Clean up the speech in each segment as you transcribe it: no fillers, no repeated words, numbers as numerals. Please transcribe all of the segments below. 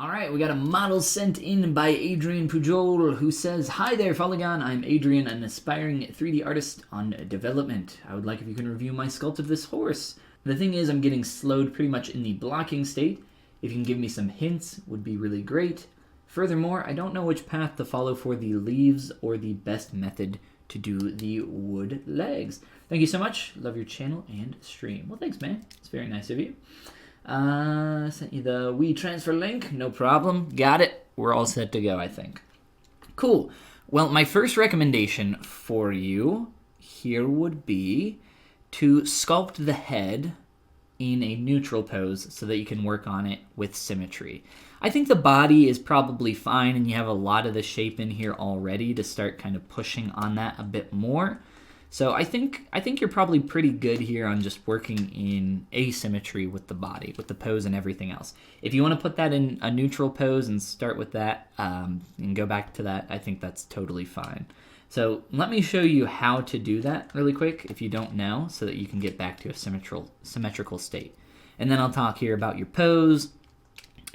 Alright, we got a model sent in by Adrián Pujol, who says, "Hi there, Follygon. I'm Adrian, an aspiring 3D artist on development. I would like if you can review my sculpt of this horse. The thing is, I'm getting slowed pretty much in the blocking state. If you can give me some hints, would be really great. Furthermore, I don't know which path to follow for the leaves or the best method to do the wood legs. Thank you so much. Love your channel and stream." Well, thanks, man. It's very nice of you. Sent you the WeTransfer link. No problem. Got it. We're all set to go, I think. Cool. Well, my first recommendation for you here would be to sculpt the head in a neutral pose so that you can work on it with symmetry. I think the body is probably fine, and you have a lot of the shape in here already to start kind of pushing on that a bit more. So I think you're probably pretty good here on just working in asymmetry with the body, with the pose and everything else. If you want to put that in a neutral pose and start with that and go back to that, I think that's totally fine. So let me show you how to do that really quick if you don't know, so that you can get back to a symmetrical state. And then I'll talk here about your pose,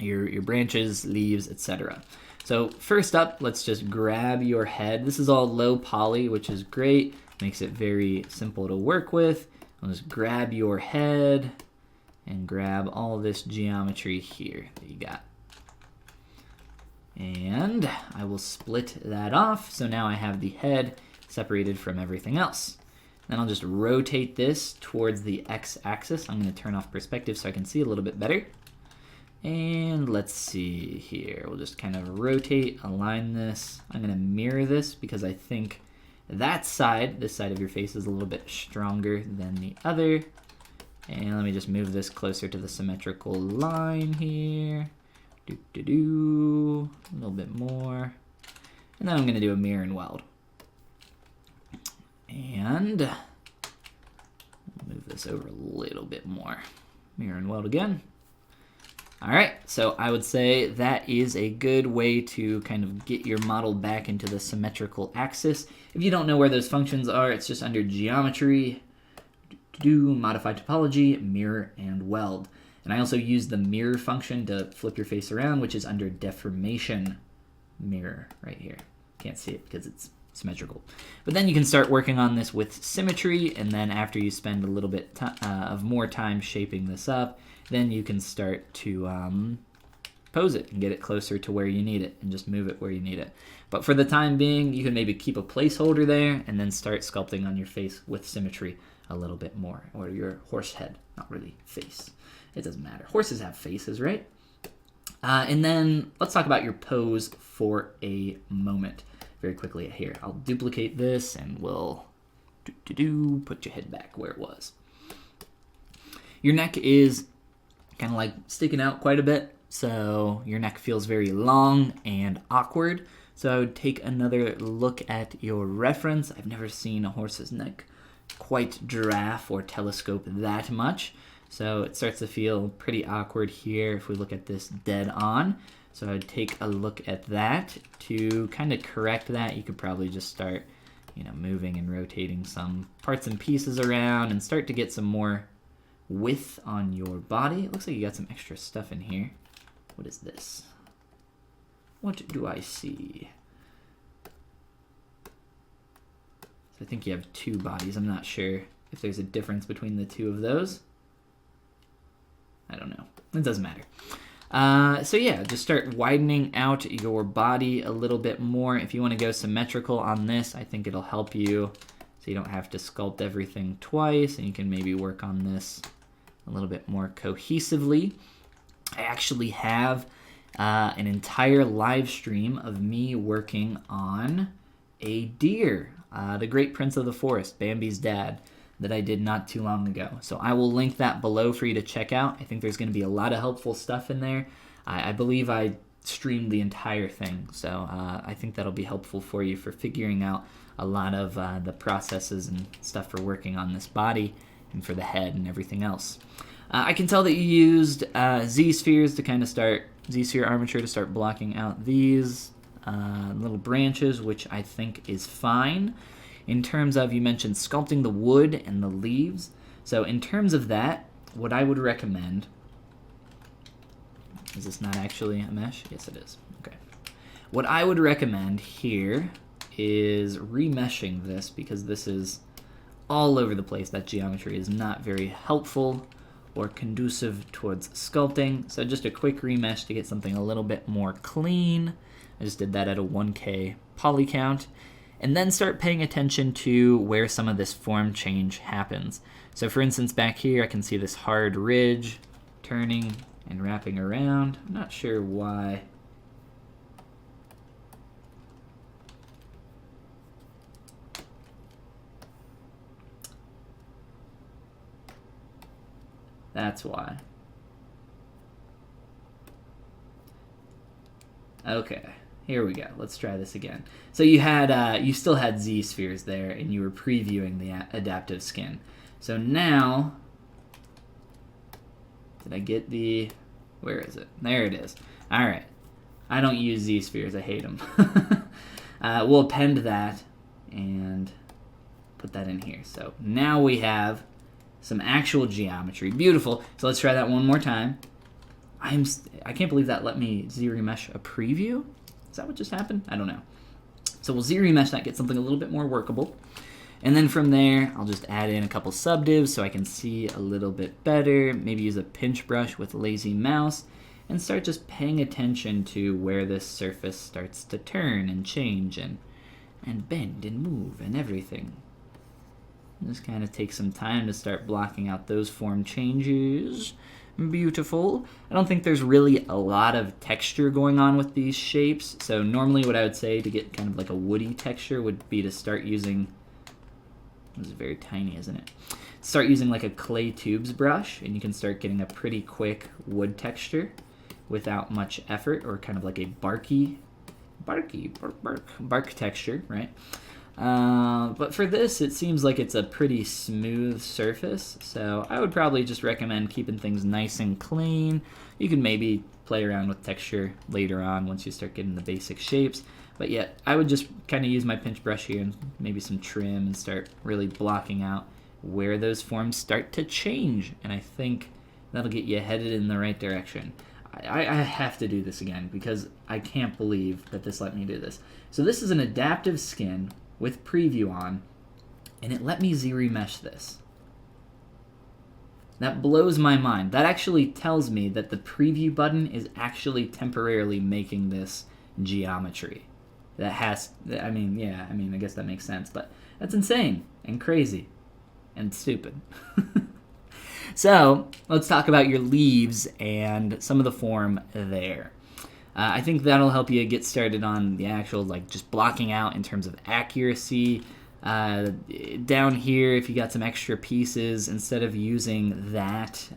your branches, leaves, etc. So first up, let's just grab your head. This is all low poly, which is great. Makes it very simple to work with. I'll just grab your head and grab all this geometry here that you got. And I will split that off. So now I have the head separated from everything else. Then I'll just rotate this towards the x-axis. I'm going to turn off perspective so I can see a little bit better. And let's see here. We'll just kind of rotate, align this. I'm going to mirror this because I think that side, this side of your face, is a little bit stronger than the other. And let me just move this closer to the symmetrical line here. A little bit more. And then I'm going to do a mirror and weld. And move this over a little bit more. Mirror and weld again. All right, so I would say that is a good way to kind of get your model back into the symmetrical axis. If you don't know where those functions are, it's just under Geometry, Modify Topology, Mirror, and Weld. And I also use the mirror function to flip your face around, which is under Deformation Mirror right here. Can't see it because it's symmetrical. But then you can start working on this with symmetry, and then after you spend a little bit of more time shaping this up, then you can start to pose it and get it closer to where you need it and just move it where you need it. But for the time being, you can maybe keep a placeholder there and then start sculpting on your face with symmetry a little bit more, or your horse head, not really face. It doesn't matter. Horses have faces, right? And then let's talk about your pose for a moment very quickly here. I'll duplicate this and we'll put your head back where it was. Your neck is kind of like sticking out quite a bit, so your neck feels very long and awkward. So I would take another look at your reference. I've never seen a horse's neck quite giraffe or telescope that much, so it starts to feel pretty awkward here if we look at this dead on. So I'd take a look at that. To kind of correct that, you could probably just start, moving and rotating some parts and pieces around and start to get some more width on your body. It looks like you got some extra stuff in here. What is this? What do I see? So I think you have two bodies. I'm not sure if there's a difference between the two of those. I don't know. It doesn't matter. So yeah, just start widening out your body a little bit more. If you want to go symmetrical on this, I think it'll help you so you don't have to sculpt everything twice, and you can maybe work on this a little bit more cohesively. I actually have an entire live stream of me working on a deer, the Great Prince of the Forest, Bambi's dad, that I did not too long ago. So I will link that below for you to check out. I think there's going to be a lot of helpful stuff in there. I believe I streamed the entire thing, so I think that'll be helpful for you for figuring out a lot of the processes and stuff for working on this body and for the head and everything else. I can tell that you used Z-spheres to kind of start, Z-sphere armature to start blocking out these little branches, which I think is fine. In terms of, you mentioned sculpting the wood and the leaves. So in terms of that, what I would recommend Is this not actually a mesh? Yes, it is. Okay. What I would recommend here is remeshing this, because this is all over the place. That geometry is not very helpful or conducive towards sculpting. So just a quick remesh to get something a little bit more clean. I just did that at a 1K poly count. And then start paying attention to where some of this form change happens. So for instance, back here, I can see this hard ridge turning and wrapping around. I'm not sure why. That's why. Okay, here we go. Let's try this again. So you had, you still had Z spheres there, and you were previewing the adaptive skin. So now, did I get the? Where is it? There it is. All right. I don't use Z spheres. I hate them. We'll append that and put that in here. So now we have some actual geometry. Beautiful. So let's try that one more time. I can't believe that let me Z-remesh a preview. Is that what just happened? I don't know. So we'll Z-remesh that, get something a little bit more workable. And then from there, I'll just add in a couple subdivs so I can see a little bit better. Maybe use a pinch brush with lazy mouse and start just paying attention to where this surface starts to turn and change and bend and move and everything. Just kind of take some time to start blocking out those form changes. Beautiful. I don't think there's really a lot of texture going on with these shapes. So normally what I would say to get kind of like a woody texture would be to start using, this is very tiny, isn't it? Start using like a clay tubes brush, and you can start getting a pretty quick wood texture without much effort, or kind of like a bark texture, right? But for this, it seems like it's a pretty smooth surface, so I would probably just recommend keeping things nice and clean. You can maybe play around with texture later on once you start getting the basic shapes, but yeah, I would just kind of use my pinch brush here and maybe some trim and start really blocking out where those forms start to change, and I think that'll get you headed in the right direction. I have to do this again because I can't believe that this let me do this. So this is an adaptive skin with preview on, and it let me Z-remesh this. That blows my mind. That actually tells me that the preview button is actually temporarily making this geometry. That has, I mean, yeah, I mean, I guess that makes sense, but that's insane and crazy and stupid. So let's talk about your leaves and some of the form there. I think that'll help you get started on the actual, like, just blocking out in terms of accuracy. Down here, if you got some extra pieces, instead of using that,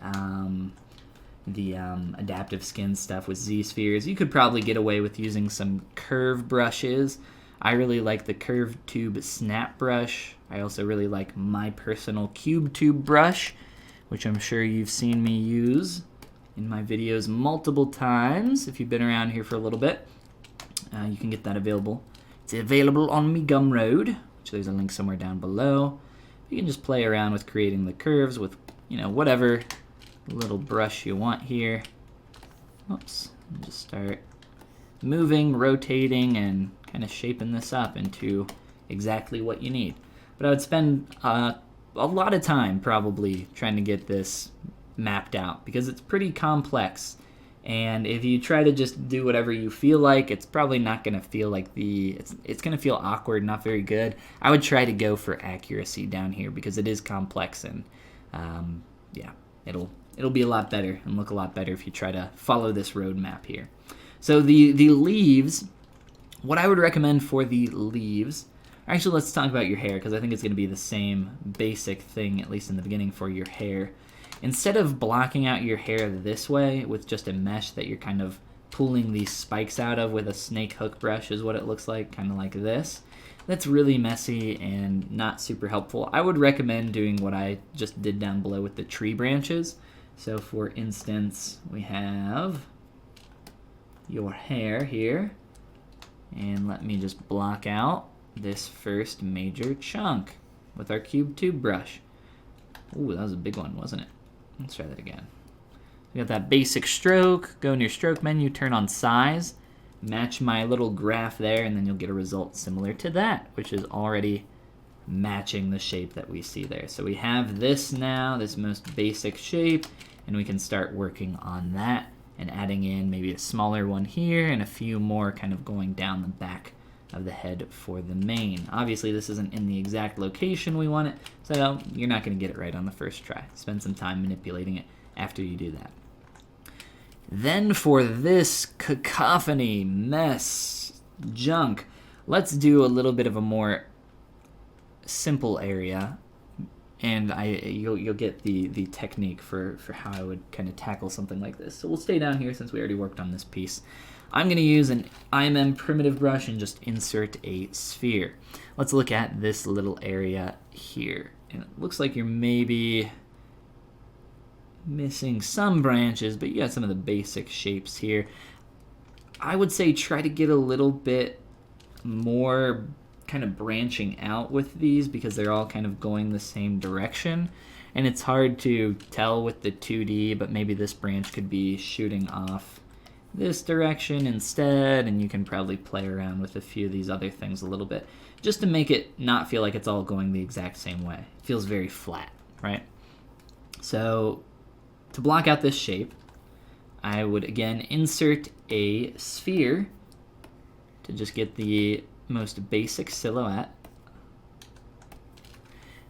the adaptive skin stuff with Z-spheres, you could probably get away with using some curve brushes. I really like the Curve Tube Snap Brush. I also really like my personal Cube Tube brush, which I'm sure you've seen me use in my videos multiple times. If you've been around here for a little bit, you can get that available. It's available on me Gumroad, which there's a link somewhere down below. You can just play around with creating the curves with, you know, whatever little brush you want here. Oops, and just start moving, rotating, and kind of shaping this up into exactly what you need. But I would spend a lot of time probably trying to get this mapped out because it's pretty complex, and if you try to just do whatever you feel like, it's probably not going to feel like it's going to feel awkward, not very good. I would try to go for accuracy down here because it is complex, and yeah, it'll be a lot better and look a lot better if you try to follow this roadmap here. So the leaves, what I would recommend for the leaves, actually let's talk about your hair because I think it's going to be the same basic thing, at least in the beginning, for your hair. Instead of blocking out your hair this way with just a mesh that you're kind of pulling these spikes out of with a snake hook brush is what it looks like, kind of like this. That's really messy and not super helpful. I would recommend doing what I just did down below with the tree branches. So for instance, we have your hair here, and let me just block out this first major chunk with our Cube Tube brush. Ooh, that was a big one, wasn't it? Let's try that again. We got that basic stroke. Go in your stroke menu, turn on size, match my little graph there, and then you'll get a result similar to that, which is already matching the shape that we see there. So we have this now, this most basic shape, and we can start working on that and adding in maybe a smaller one here and a few more kind of going down the back of the head for the mane. Obviously this isn't in the exact location we want it, so you're not going to get it right on the first try. Spend some time manipulating it after you do that. Then for this cacophony, mess, junk, let's do a little bit of a more simple area, and you'll get the technique for how I would kind of tackle something like this. So we'll stay down here since we already worked on this piece. I'm going to use an IMM primitive brush and just insert a sphere. Let's look at this little area here. And it looks like you're maybe missing some branches, but you got some of the basic shapes here. I would say try to get a little bit more kind of branching out with these because they're all kind of going the same direction. And it's hard to tell with the 2D, but maybe this branch could be shooting off this direction instead, and you can probably play around with a few of these other things a little bit just to make it not feel like it's all going the exact same way. It feels very flat, right? So to block out this shape, I would again insert a sphere to just get the most basic silhouette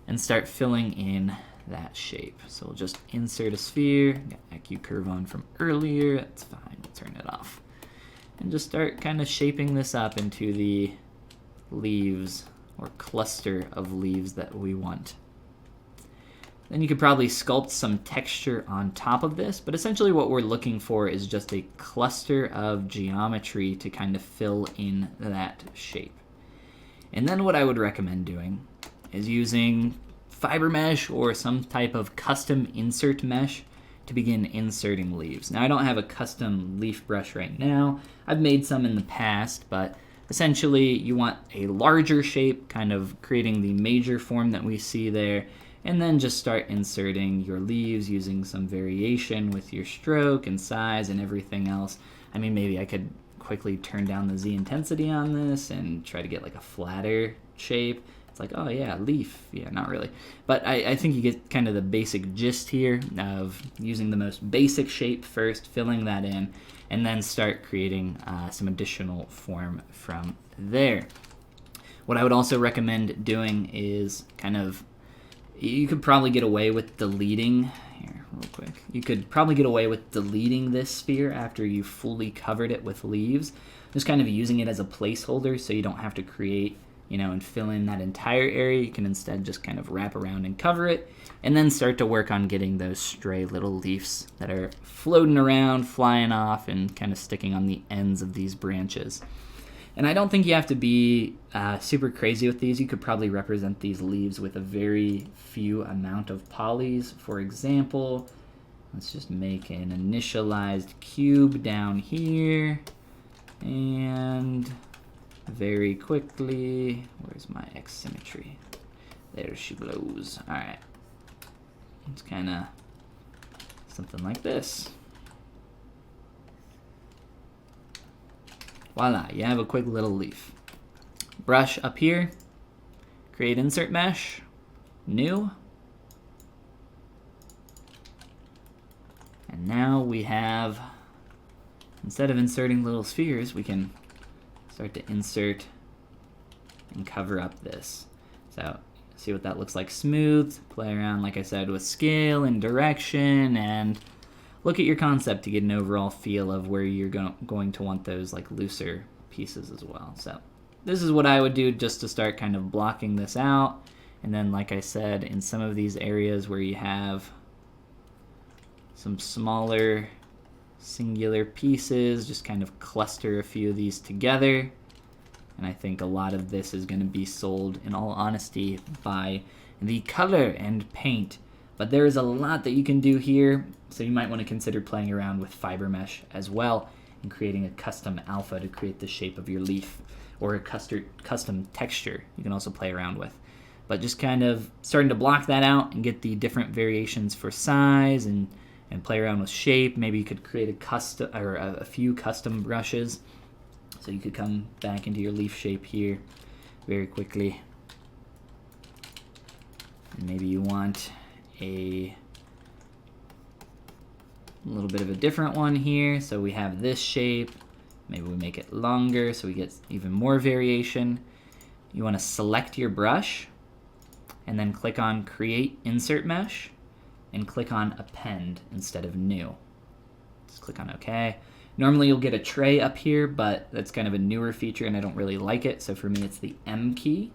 and start filling in that shape. So we'll just insert a sphere, got AQ curve on from earlier, that's fine, we'll turn it off. And just start kind of shaping this up into the leaves or cluster of leaves that we want. Then you could probably sculpt some texture on top of this, but essentially what we're looking for is just a cluster of geometry to kind of fill in that shape. And then what I would recommend doing is using fiber mesh or some type of custom insert mesh to begin inserting leaves. Now I don't have a custom leaf brush right now. I've made some in the past, but essentially you want a larger shape, kind of creating the major form that we see there, and then just start inserting your leaves using some variation with your stroke and size and everything else. I mean, maybe I could quickly turn down the Z intensity on this and try to get like a flatter shape. It's like, oh yeah, leaf. Yeah, not really. But I think you get kind of the basic gist here of using the most basic shape first, filling that in, and then start creating some additional form from there. What I would also recommend doing is kind of, you could probably get away with deleting, here real quick, you could probably get away with deleting this sphere after you fully covered it with leaves, just kind of using it as a placeholder so you don't have to create, you know, and fill in that entire area. You can instead just kind of wrap around and cover it, and then start to work on getting those stray little leaves that are floating around, flying off, and kind of sticking on the ends of these branches. And I don't think you have to be super crazy with these. You could probably represent these leaves with a very few amount of polys. For example, let's just make an initialized cube down here, and very quickly, where's my X symmetry? There she blows. All right, it's kind of something like this. Voila, you have a quick little leaf. Brush up here, create insert mesh, new. And now we have, instead of inserting little spheres, we can start to insert and cover up this. So see what that looks like smooth. Play around, like I said, with scale and direction, and look at your concept to get an overall feel of where you're going to want those like looser pieces as well. So this is what I would do just to start kind of blocking this out. And then, like I said, in some of these areas where you have some smaller singular pieces, just kind of cluster a few of these together. And I think a lot of this is going to be sold, in all honesty, by the color and paint. But there is a lot that you can do here, so you might want to consider playing around with fiber mesh as well and creating a custom alpha to create the shape of your leaf, or a custom texture you can also play around with. But just kind of starting to block that out and get the different variations for size and and play around with shape. Maybe you could create a custom or a few custom brushes. So you could come back into your leaf shape here very quickly. And maybe you want a little bit of a different one here. So we have this shape. Maybe we make it longer so we get even more variation. You want to select your brush and then click on Create Insert Mesh and click on Append instead of New. Just click on OK. Normally you'll get a tray up here, but that's kind of a newer feature and I don't really like it. So for me it's the M key.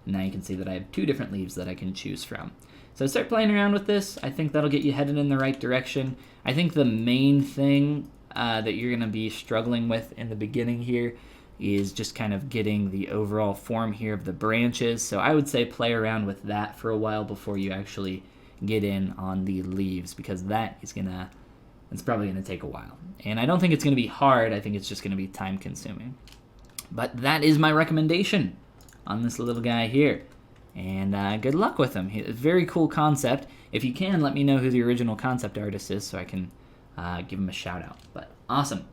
And now you can see that I have 2 different leaves that I can choose from. So start playing around with this. I think that'll get you headed in the right direction. I think the main thing that you're going to be struggling with in the beginning here is just kind of getting the overall form here of the branches. So I would say play around with that for a while before you actually get in on the leaves, because it's probably going to take a while. And I don't think it's going to be hard. I think it's just going to be time consuming. But that is my recommendation on this little guy here. And good luck with him. It's a very cool concept. If you can, let me know who the original concept artist is so I can give him a shout out. But awesome.